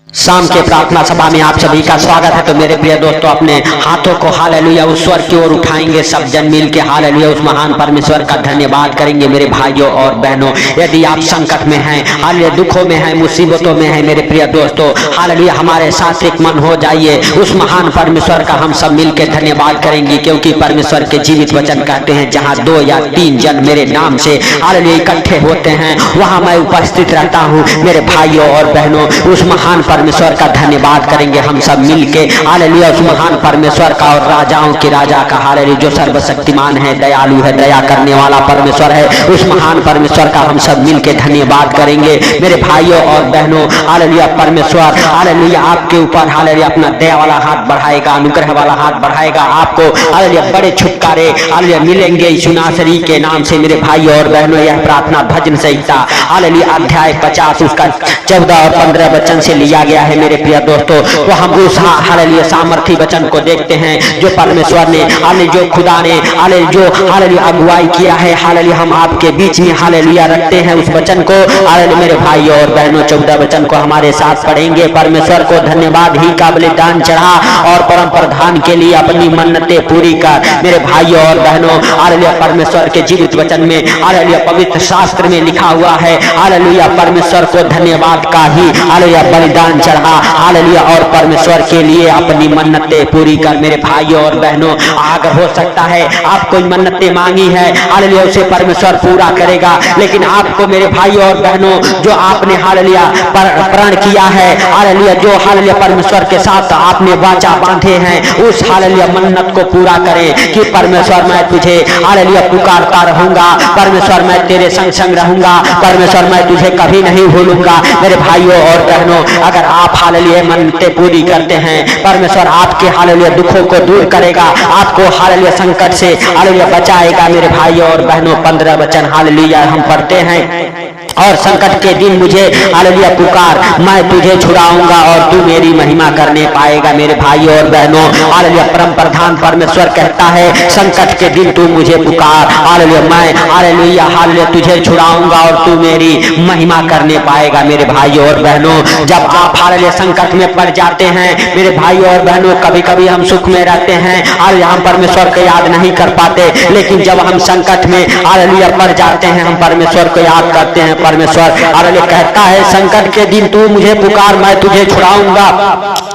शाम के प्रार्थना सभा में आप सभी का स्वागत है। तो मेरे प्रिय दोस्तों, अपने हाथों को हालेलुया उस स्वर की ओर उठाएंगे सब जन मिल के हालेलुया उस महान परमेश्वर का धन्यवाद करेंगे। मेरे भाइयों और बहनों, यदि आप संकट में हैं, हालेलुया दुखों में हैं, मुसीबतों में हैं, मेरे प्रिय दोस्तों, हालेलुया हमारे साथ एक मन हो जाइए, उस महान परमेश्वर का हम सब मिल के धन्यवाद करेंगे। क्योंकि परमेश्वर के जीवित वचन कहते हैं, जहाँ 2 या 3 जन मेरे नाम से हालेलुया इकट्ठे होते हैं, वहां मैं उपस्थित रहता हूँ। मेरे भाइयों और बहनों, उस महान परमेश्वर का धन्यवाद करेंगे हम सब मिलके हालेलुया उस महान परमेश्वर का और राजाओं के राजा का हालेलुया जो सर्वशक्तिमान है, दयालु है, दया करने वाला परमेश्वर है, उस महान परमेश्वर का हम सब मिलके धन्यवाद करेंगे। मेरे भाइयों और बहनों, हालेलुया परमेश्वर हालेलुया आपके ऊपर हालेलुया अपना दया वाला हाथ बढ़ाएगा, अनुग्रह वाला हाथ बढ़ाएगा। आपको हालेलुया बड़े छुटकारे हालेलुया मिलेंगे यीशु नासरी के नाम से। मेरे भाइयों और बहनों, यह प्रार्थना भजन संहिता हालेलुया अध्याय 50 उसका 14 और 15 वचन से लिया गया है। मेरे प्रिय दोस्तों, तो हम उस हालेलुया सामर्थी वचन को देखते हैं जो परमेश्वर ने हालेलुया जो खुदा ने हालेलुया जो हालेलुया अगुवाई किया है। हालेलुया हम आपके बीच में हालेलुया रखते हैं उस वचन को। हालेलुया मेरे भाइयों और बहनों, 14 वचन को हमारे साथ पढ़ेंगे। परमेश्वर को धन्यवाद ही का बलिदान चढ़ा और परम प्रधान के लिए अपनी मन्नतें पूरी कर। मेरे भाइयों और बहनों, हालेलुया परमेश्वर के जीवित वचन में हालेलुया पवित्र शास्त्र में लिखा हुआ है, हालेलुया परमेश्वर को धन्यवाद का ही हालेलुया बलिदान चढ़ा हालेलुया और परमेश्वर के लिए अपनी मन्नतें पूरी कर। मेरे भाइयों और बहनों, अगर हो सकता है आप कोई मन्नतें मांगी है, हालेलुया उसे परमेश्वर पूरा करेगा। लेकिन आपको मेरे भाइयों और बहनों, जो आपने हालेलुया प्रण किया है, हालेलुया जो हालेलुया परमेश्वर के साथ आपने वाचा बांधे हैं, उस हालेलुया मन्नत को पूरा करें कि परमेश्वर मैं तुझे हालेलुया पुकारता रहूंगा, परमेश्वर मैं तेरे संग संग रहूंगा, परमेश्वर मैं तुझे कभी नहीं भूलूंगा। मेरे भाइयों और बहनों, अगर आप हालेलुया मन्नतें पूरी करते हैं, परमेश्वर आपके हालेलुया दुखों को दूर करेगा, आपको हालेलुया संकट से हालेलुया बचाएगा। मेरे भाइयों और बहनों, 15 वचन हालेलुया हम पढ़ते हैं। और संकट के दिन मुझे हालेलुया पुकार, मैं तुझे छुड़ाऊंगा और तू मेरी महिमा करने पाएगा। मेरे भाइयों और बहनों, हालेलुया परम प्रधान परमेश्वर कहता है, संकट के दिन तू मुझे पुकार, हालेलुया मैं हालेलुया हालेलुया तुझे छुड़ाऊंगा और तू मेरी महिमा करने पाएगा। मेरे भाइयों और बहनों, जब आप हालेलुया संकट में पड़ जाते हैं, मेरे भाइयों और बहनों, कभी कभी हम सुख में रहते हैं, हालेलुया हम परमेश्वर को याद नहीं कर पाते, लेकिन जब हम संकट में हालेलुया पड़ जाते हैं, हम परमेश्वर को याद करते हैं। परमेश्वर हालेलुया कहता है, संकट के दिन तू मुझे पुकार, मैं तुझे छुड़ाऊंगा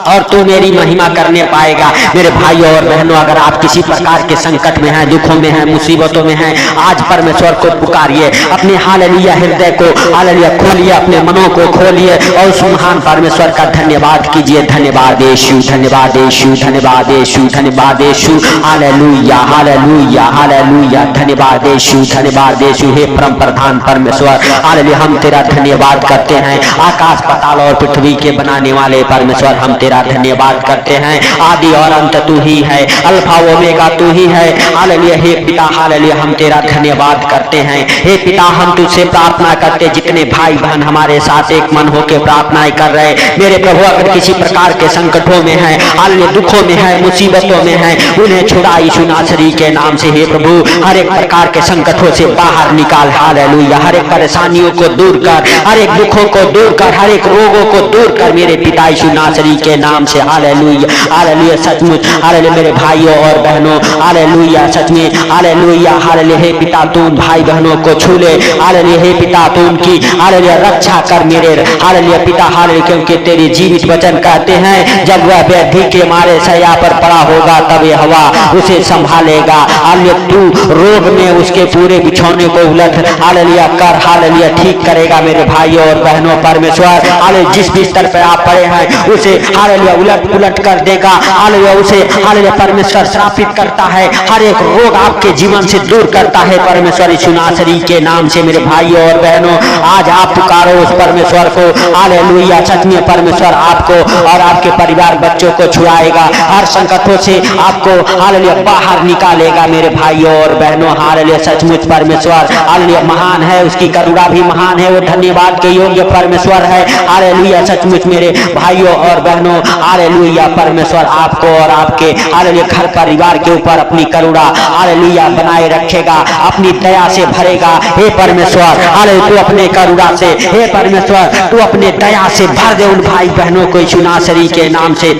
और तू मेरी महिमा करने पाएगा। मेरे भाइयों और बहनों, अगर आप किसी प्रकार के संकट में हैं, दुखों में हैं, मुसीबतों में हैं, आज परमेश्वर को पुकारिए, अपने हालेलुया हृदय को हालेलुया खोलिए, अपने मनों को खोलिए और उस महान परमेश्वर का धन्यवाद कीजिए। धन्यवाद यीशु, धन्यवाद यीशु, धन्यवाद यीशु, धन्यवाद यीशु, हालेलुया हालेलुया हालेलुया, धन्यवाद यीशु, धन्यवाद यीशु। हे परम प्रधान परमेश्वर, हालेलुया हम तेरा धन्यवाद करते हैं। आकाश पाताल और पृथ्वी के बनाने वाले परमेश्वर, हम तेरा धन्यवाद करते हैं। आदि और अंत तू ही है, अल्फा ओमेगा तू ही है। हालेलुया हे पिता, हालेलुया हम तेरा धन्यवाद करते हैं। हे पिता, हम तुझसे प्रार्थना करते, जितने भाई बहन हमारे साथ एक मन होकर प्रार्थनाएं कर रहे, मेरे प्रभु अगर किसी प्रकार के संकटों में है, हालेलुया दुखों में है, मुसीबतों में है, उन्हें छुड़ा यीशु नासरी के नाम से। हे प्रभु, हर एक प्रकार के संकटों से बाहर निकाल, हालेलुया हर एक परेशानियों को दूर कर, हर एक दुखों को दूर कर, हर एक रोगों को दूर कर मेरे पिता यीशु नासरी के नाम से। हालेलुया हालेलुया सचमुच हालेलुया मेरे भाइयों और बहनों, हालेलुया सच में हालेलुया हालेलुया हे पिता, तू भाई बहनों को छू ले, हालेलुया हे पिता, तू उनकी हालेलुया रक्षा कर मेरे हालेलुया पिता, हालेलुया क्योंकि तेरे जीवित वचन कहते हैं, जब वह व्याधि के मारे शैया पर पड़ा होगा, तब ये हवा उसे संभालेगा। हालेलुया तू रोग में उसके पूरे बिछौने को उलट हालेलुया कर, हालेलुया ठीक करेगा। मेरे भाइयों और बहनों, परमेश्वर हालेलुया जिस बिस्तर पर आप पड़े हैं, उसे हालेलुया उलट पुलट कर देगा, हालेलुया उसे हालेलुया परमेश्वर श्रापित करता है, हर एक रोग आपके जीवन से दूर करता है परमेश्वर यीशु नासरी के नाम से। मेरे भाइयों और बहनों, आज आप पुकारो उस परमेश्वर को, हालेलुया सच में परमेश्वर आपको और आपके परिवार बच्चों को छुड़ाएगा, हर संकटों से आपको हालेलुया बाहर निकालेगा। मेरे भाइयों और बहनों, हालेलुया सचमुच परमेश्वर हालेलुया महान है, उसकी करुणा भी महान है, वो धन्यवाद के योग्य परमेश्वर है। हालेलुया सचमुच मेरे भाइयों और बहनों, हालेलुया परमेश्वर आपको और आपके हालेलुया घर परिवार के ऊपर अपनी करुणा हालेलुया बनाए रखेगा, अपनी दया से भरेगा। हे परमेश्वर हालेलुया तू अपने करुणा से, हे परमेश्वर तू अपने दया से भर दे उन भाई बहनों को यीशु नासरी के नाम से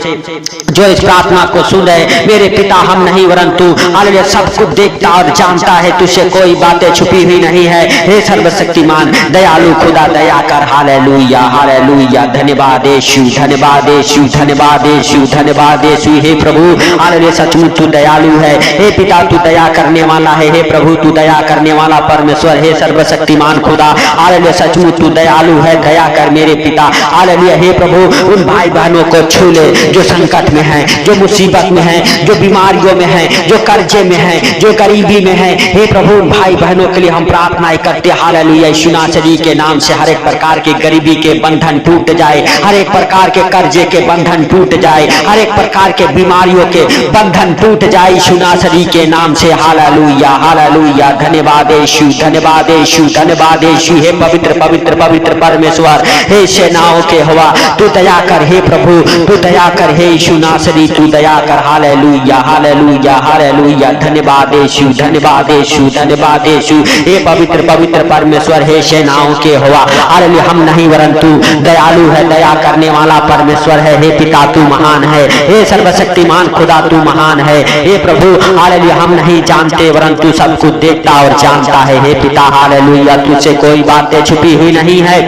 जो इस प्रार्थना को सुन रहे। मेरे पिता हम नहीं वरन तू हालेलुया सब कुछ देखता और जानता है, तुझसे कोई बातें छुपी हुई नहीं है। हे सर्वशक्तिमान दयालु खुदा दया कर। हालेलुया हालेलुया धन्यवाद यीशु, धन्यवाद यीशु, धन्यवाद यीशु, धन्यवाद यीशु। हे प्रभु हालेलुया सचमुच तू दयालु है। हे पिता तू दया करने वाला है। हे प्रभु तू दया करने वाला परमेश्वर। हे सर्वशक्तिमान खुदा हालेलुया सचमुच तू दयालु है, दया कर मेरे पिता हालेलुया। हे प्रभु उन भाई बहनों को छू ले जो संकट में है, जो मुसीबत में है, जो बीमारियों में है, जो कर्जे में है, जो गरीबी में है। हे प्रभु उन भाई बहनों के लिए हम प्रार्थनाएं करते हालेलुया यीशु नासरी के नाम से हर एक प्रकार के गरीबी के बंधन टूट जाए, हर एक प्रकार के कर्जे के बंधन टूट जाए, हर एक प्रकार के बीमारियों के बंधन टूट जाए यीशु नासरी के नाम से। हालेलुया हालेलुया धन्यवाद यीशु, धन्यवाद यीशु, धन्यवाद यीशु। हे पवित्र पवित्र पवित्र परमेश्वर, हे सेनाओं के हवा तू दया कर। हे प्रभु तू दया कर। हे यीशु नासरी तू दया कर। हालेलुया हालेलुया हालेलुया धन्यवाद यीशु, धन्यवाद यीशु, धन्यवाद यीशु। हे पवित्र पवित्र परमेश्वर, हे सेनाओं के हवा हालेलुया हम नहीं वरन तू दयालु है, दया करने वाला परमेश्वर है। हे पिता तू महान है, हे सर्वशक्तिमान खुदा तू महान है। हे प्रभु हालेलुया हम नहीं जानते वरन तू सब कुछ देखता और जानता है। हे पिता हालेलुया तुझसे कोई बातें छुपी हुई नहीं है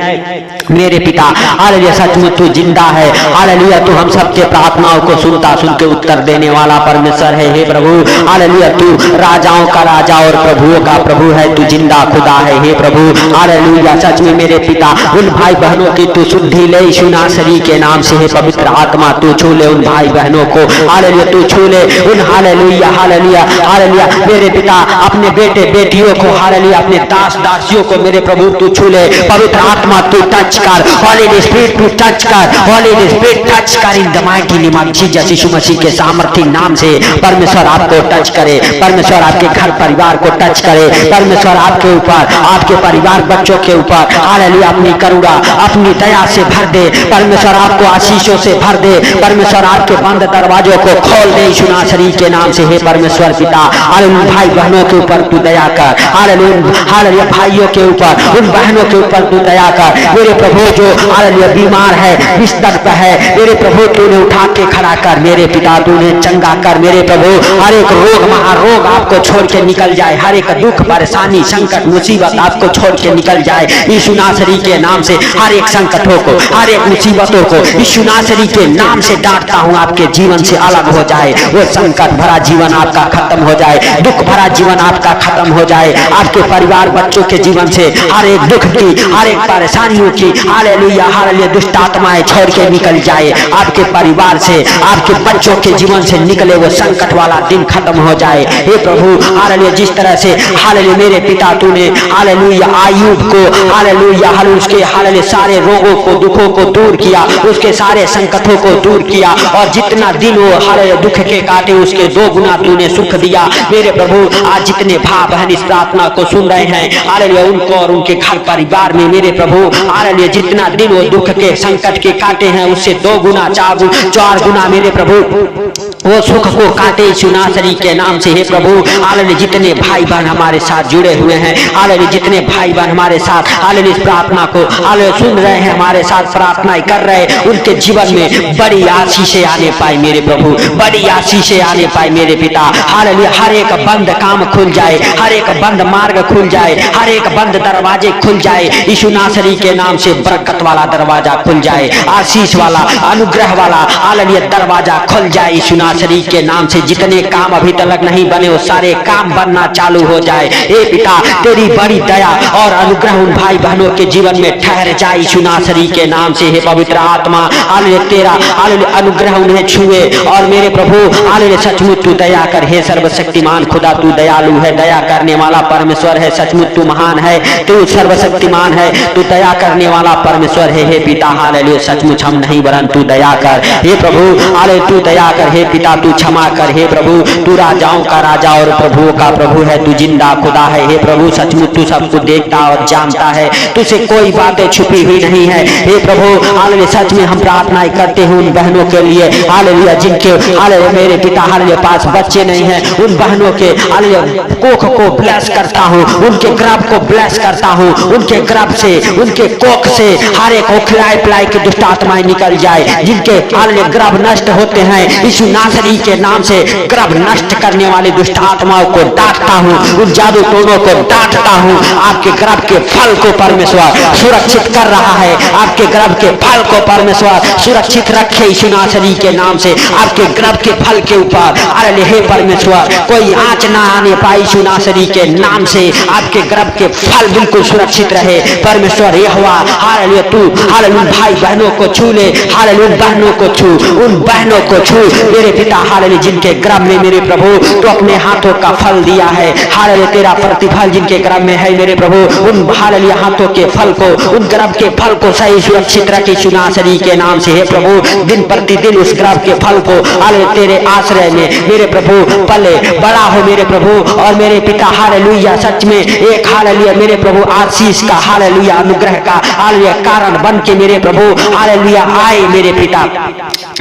मेरे पिता हालेलुया सचमुच तू जिंदा है। हालेलुया तू हम सबके प्रार्थनाओं को सुनता, सुन के उत्तर देने वाला परमेश्वर है। हे प्रभु हालेलुया तू राजाओं का राजा और प्रभुओं का प्रभु है, तू जिंदा खुदा है। हे प्रभु हालेलुया सच में मेरे पिता उन भाई बहनों की तू शुद्धि ले यीशु नासरी के नाम से। हे पवित्र आत्मा तू छू ले उन भाई बहनों को हालेलुया, तू छू ले उन हालेलुया हालेलुया हालेलुया मेरे पिता अपने बेटे बेटियों को हालेलुया, अपने दास दासियों को मेरे प्रभु तू छू ले। पवित्र आत्मा तू टच कर, होली स्पिरिट तू टच कर, होली स्पिरिट टच कर in the mighty name of Jesus. यीशु मसीह के सामर्थी नाम से परमेश्वर आपको टच करे, परमेश्वर आपके घर परिवार को टच करे, परमेश्वर आपके ऊपर आपके परिवार बच्चों के ऊपर हालेलुया अपनी करुणा अपनी दया से भर दे, परमेश्वर आपको आशीषों से भर दे, परमेश्वर आपके बंद दरवाजों को खोल दे यीशु नासरी के नाम से। हे परमेश्वर पिता हालेलुया भाई बहनों के ऊपर तू दया कर, हालेलुया हालेलुया भाइयों के ऊपर उन बहनों के ऊपर तू दया कर। मेरे प्रभु जो हालेलुया बीमार है बिस्तर पर है मेरे प्रभु तूने उठा के खड़ा कर, मेरे पिता तूने चंगा कर। मेरे प्रभु हर एक रोग महारोग आपको छोड़ के निकल जाए, हर एक दुख परेशानी संकट मुसीबत आपको छोड़ के निकल जाए यीशु नासरी के नाम से। हर एक संकटों को हर एक मुसीबतों को यीशु नासरी के नाम से डांटता हूँ, आपके जीवन से अलग हो जाए। वो संकट भरा जीवन आपका खत्म हो जाए, दुख भरा जीवन आपका खत्म हो जाए, आपके परिवार बच्चों के जीवन से हर एक दुख की हर एक परेशानियों की हालेलुया हालेलुया दुष्ट आत्माएं छोड़ के निकल जाए, आपके परिवार से आपके बच्चों के जीवन से निकले वो संकट वाला दिन खत्म हो जाए। हे प्रभु हालेलुया जिस तरह से हालेलुया मेरे पिता तूने हालेलुया आयुब को हालेलुया हालेलुया उसके हालेलुया सारे रोगों को दुखों को दूर किया, उसके सारे संकटों को दूर किया और जितना दिन वो हालेलुया दुख के काटे उसके 2 गुना तूने सुख दिया। मेरे प्रभु आज जितने भाई बहन इस प्रार्थना को सुन रहे हैं हालेलुया उनको और उनके घर परिवार में मेरे प्रभु हालेलुया जितना दिन वो दुख के संकट के काटे हैं उससे 2 गुना 4 गुना मेरे प्रभु वो सुख को काटे यीशु नासरी के नाम से। हे प्रभु हालेलुया जितने भाई बहन हमारे साथ जुड़े हुए हैं हालेलुया जितने भाई बहन हमारे साथ हालेलुया इस प्रार्थना को हालेलुया सुन रहे हैं हमारे साथ प्रार्थनाएं कर रहे हैं उनके जीवन में बड़ी आशीषें आने पाए मेरे प्रभु, बड़ी आशीषें आने पाए मेरे पिता हालेलुया। हर एक बंद काम खुल जाए, हर एक बंद मार्ग खुल जाए, हर एक बंद दरवाजे खुल जाए यीशु नासरी के नाम से। बरकत वाला दरवाजा खुल जाए, आशीष वाला अनुग्रह वाला हालेलुया दरवाजा खुल जाए यीशु नासरी के नाम से। जितने काम अभी तक नहीं बने वो सारे काम बनना चालू हो जाए। हे पिता तेरी बड़ी दया और अनुग्रह उन भाई बहनों के जीवन में ठहर जाए यीशु नासरी के नाम से। हे पवित्र आत्मा हालेलुया तेरा हालेलुया अनुग्रह उन्हें छुए और मेरे प्रभु हालेलुया सचमुच तू दया कर। हे सर्वशक्तिमान खुदा तू दयालु है, दया करने वाला परमेश्वर है, सचमुच तू महान है, तू सर्वशक्तिमान है, तू दया करने वाला परमेश्वर है। हे पिता हालेलुया सचमुच हम नहीं वरन तू दया कर। हे प्रभु हालेलुया तू दया कर। हे पिता पिता तू क्षमा कर, हे प्रभु तू राजाओं का राजा और प्रभुओं का प्रभु है, तू जिंदा खुदा है, हे प्रभु सचमुच तू सब कुछ देखता और जानता है, तुझसे कोई बातें छुपी हुई नहीं है। हे प्रभु हालेलुया, सच में हम प्रार्थनाएं करते हैं उन बहनों के लिए हालेलुया जिनके हालेलुया मेरे पिता हालेलुया पास बच्चे नहीं हैं, उन बहनों के हालेलुया कोख को ब्लेस करता हूँ, उनके गर्भ को ब्लेस करता हूँ, उनके गर्भ से उनके कोख से हर एक खिलाई पिलाई की दुष्ट आत्माएं निकल जाए, जिनके हालेलुया गर्भ नष्ट होते हैं यीशु नासरी के नाम से गर्भ नष्ट करने वाली दुष्ट आत्माओं को डांटता हूँ, उन जादू टोनों को डांटता हूँ। आपके गर्भ के फल को परमेश्वर सुरक्षित कर रहा है, आपके गर्भ के फल को परमेश्वर सुरक्षित रखे यीशु नासरी के नाम से, आपके गर्भ के फल के ऊपर हालेलुया हे परमेश्वर कोई आंच ना आने पाए यीशु नासरी के नाम से, आपके गर्भ के फल बिल्कुल सुरक्षित रहे परमेश्वर यहोवा हालेलुया। तू हालेलुया भाई बहनों को छू ले, हालेलुया बहनों को छू, उन बहनों को छू मेरे पिता हालेलुया जिनके गर्भ में मेरे प्रभु तो अपने हाथों का फल दिया है, हालेलुया तेरा प्रतिफल जिनके गर्भ में है मेरे प्रभु, उन हालेलुया हाथों के फल को, उन गर्भ के फल को सही सुरक्षित रखे यीशु नासरी के नाम से। हे प्रभु दिन प्रतिदिन उस गर्भ के फल को हालेलुया तेरे आश्रय में मेरे प्रभु पले बड़ा हो मेरे प्रभु, और मेरे पिता हालेलुया सच में एक हालेलुया मेरे प्रभु आशीष का हालेलुया अनुग्रह का हालेलुया कारण बन के मेरे प्रभु हालेलुया आए मेरे पिता,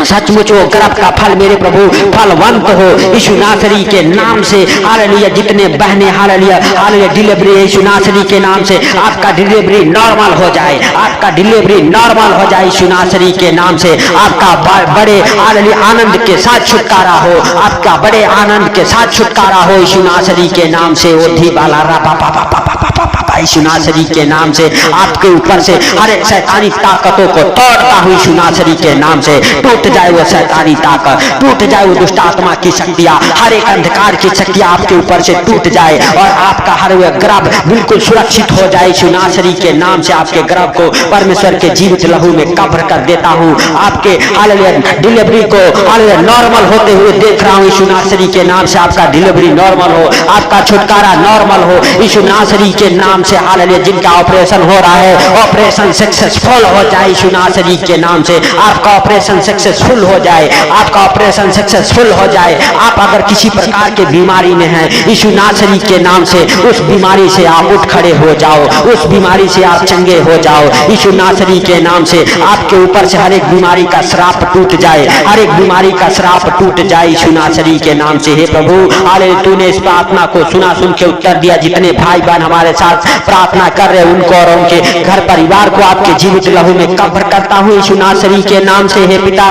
सचमुच वो गर्भ का फल मेरे प्रभु फलवंत हो यीशु नासरी के नाम से हालेलुया। जितने बहने हालेलुया हालेलुया डिलीवरी यीशु नासरी के नाम से आपका डिलीवरी नॉर्मल हो जाए, आपका डिलीवरी नॉर्मल हो जाए यीशु नासरी के नाम से, आपका बड़े हालेलुया आनंद के साथ छुटकारा हो, आपका बड़े आनंद के साथ छुटकारा हो यीशु नासरी के नाम से। ओ धी बाला रा पा पा पा पा पा पा पा यीशु नासरी के नाम से आपके ऊपर से हर एक शैतानी ताकतों को तोड़ता हूँ यीशु नासरी के नाम से, टूट जाए वो शैतानी ताकत, टूट जाए वो दुष्ट आत्मा की शक्तियां, हर एक अंधकार की शक्तियां आपके ऊपर से टूट जाए और आपका हर वह गर्भ बिल्कुल सुरक्षित हो जाए यीशु नासरी के नाम से। आपके गर्भ को परमेश्वर के जीवित लहू में कब्र कर देता हूँ, आपके हालेलुया डिलीवरी को हालेलुया नॉर्मल होते हुए देख रहा हूँ यीशु नासरी के नाम से। आपका डिलीवरी नॉर्मल हो, आपका छुटकारा नॉर्मल हो यीशु नासरी के नाम से हालेलुया। जिनका ऑपरेशन हो रहा है ऑपरेशन सक्सेसफुल हो जाए यीशु नासरी के नाम से, आपका ऑपरेशन सक्सेसफुल हो जाए, आपका ऑपरेशन सक्सेसफुल हो जाए। आप अगर किसी प्रकार के बीमारी में हैं यीशु नासरी के नाम से उस बीमारी से आप उठ खड़े हो जाओ, उस बीमारी से आप चंगे हो जाओ यीशु नासरी के नाम से। आपके ऊपर से हर एक बीमारी का श्राप टूट जाए, हर एक बीमारी का श्राप टूट जाए यीशु नासरी के नाम से। हे प्रभु हालेलुया तूने इस प्रार्थना को सुना, सुन के उत्तर दिया। जितने भाई बहन हमारे साथ प्रार्थना कर रहे उनको और उनके घर परिवार को आपके जीवित लहू में कब्र करता हूँ यीशु नासरी के नाम से। हे पिता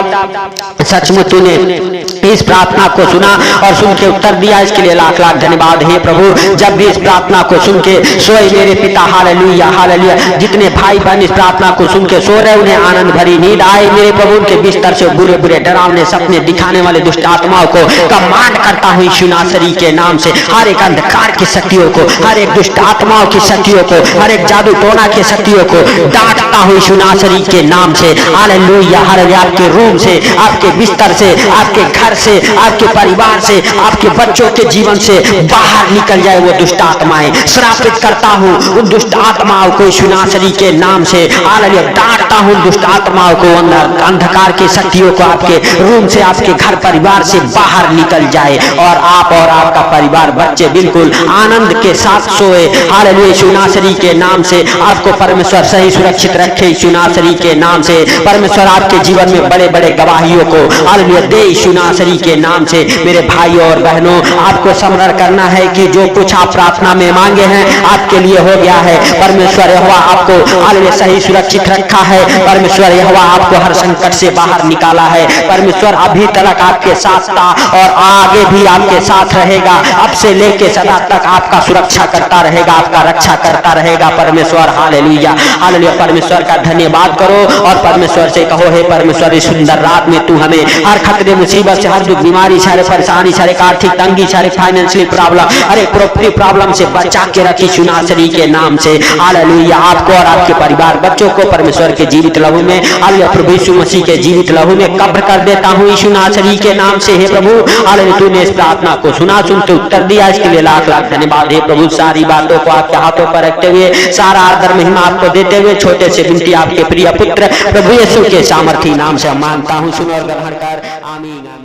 सचमुच तूने इस प्रार्थना को सुना और सुन के उत्तर दिया, इसके लिए लाख लाख धन्यवाद। हे प्रभु जब भी इस प्रार्थना को सुन के सोए मेरे पिता हालेलुया हालेलुया, जितने भाई बहन इस प्रार्थना को सुन के सो रहे उन्हें आनंद भरी नींद आए मेरे प्रभु। उनके बिस्तर से बुरे बुरे डरावने सपने दिखाने वाले दुष्ट आत्माओं को कमांड करता हूँ यीशु नासरी के नाम से। हर एक अंधकार की शक्तियों को, हर एक दुष्ट आत्माओं की शक्तियों को, हर एक जादू टोना की शक्तियों को डांटता हूँ यीशु नासरी के नाम से हालेलुया हालेलुया। आपके रूम से, आपके बिस्तर से, आपके घर से, आपके परिवार से, आपके बच्चों के जीवन से बाहर निकल जाए वो दुष्ट आत्माएं। श्रापित करता हूँ उन दुष्ट आत्माओं को यीशु नासरी के नाम से हालेलुया। डांटता हूँ दुष्ट आत्माओं को, अंधकार की शक्तियों को आपके रूम से, आपके घर परिवार से बाहर निकल जाए और आप और आपका परिवार बच्चे बिल्कुल आनंद के साथ सोए हालेलुया यीशु नासरी के नाम से। आपको परमेश्वर सही सुरक्षित रखे यीशु नासरी के नाम से। परमेश्वर आपके जीवन में बड़े बड़े गवाहियों को हालेलुया दे यीशु नासरी के नाम से। मेरे भाइयों और बहनों आपको स्मरण करना है कि जो कुछ आप प्रार्थना में मांगे हैं आपके लिए हो गया है। परमेश्वर यहोवा आपको हालेलुया सही सुरक्षित रखा है। परमेश्वर यहोवा आपको हर संकट से बाहर निकाला है। परमेश्वर अभी तक आपके साथ था और आगे भी आपके साथ रहेगा। अब से लेके सदा तक आपका सुरक्षा करता रहेगा, आपका रक्षा करता रहेगा परमेश्वर हालेलुया हालेलुया। परमेश्वर का धन्यवाद करो और परमेश्वर से कहो हे परमेश्वर इस सुंदर रात में तू हमें हर खतरे मुसीबत से, हर दुख बीमारी, सारे परेशानी, सारे आर्थिक तंगी, सारे फाइनेंशियल प्रॉब्लम, अरे प्रॉपर्टी प्रॉब्लम से बचा के रखी यीशु नासरी के नाम से हालेलुया। आपको और आपके परिवार बच्चों को परमेश्वर के जीवित लहू में हालेलुया प्रभु यीशु मसीह के जीवित लहू में कब्र कर देता हूँ यीशु नासरी के नाम से। हे प्रभु हालेलुया तूने इस प्रार्थना को सुना, सुन के उत्तर दिया, इसके लिए लाख लाख धन्यवाद। हे प्रभु सारी बातों को आपके हाथों पर रखते हुए, सारा आदर महिमा आपको देते हुए, छोटे से विनती आपके प्रिय पुत्र प्रभु यीशु के सामर्थी नाम से मांगता हूँ, सुनो और ग्रहण कर, आमीन।